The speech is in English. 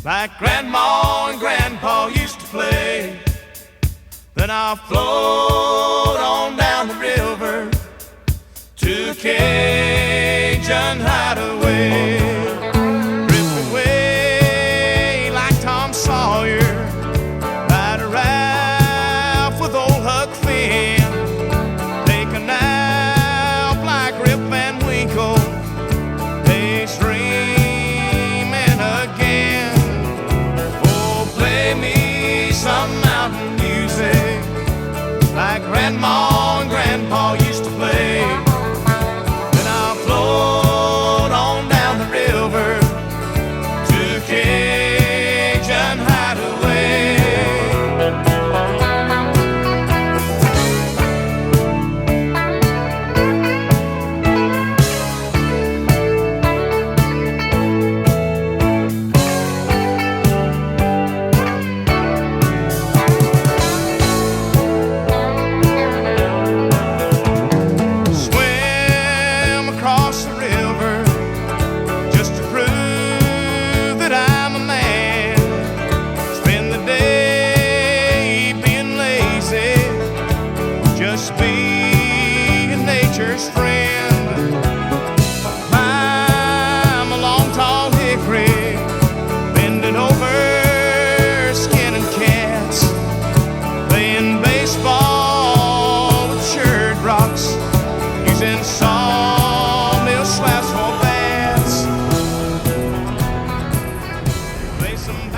like Grandma and Grandpa used to play. Then I'll float on down the river to a Cajun hideaway. Drift away like Tom Sawyer, ride a raft with old Huck Finn, take a nap like Rip Van Winkle, days dreaming again. Oh, play me some mountain music like Grandma and Grandpa used to play. Then I'll float on down the river to a Cajun hideaway. Just being nature's friend. Climb a long tall hickory, bending over, skinning cats, playing baseball with shirred rocks, using sawmill slabs for bats. Play some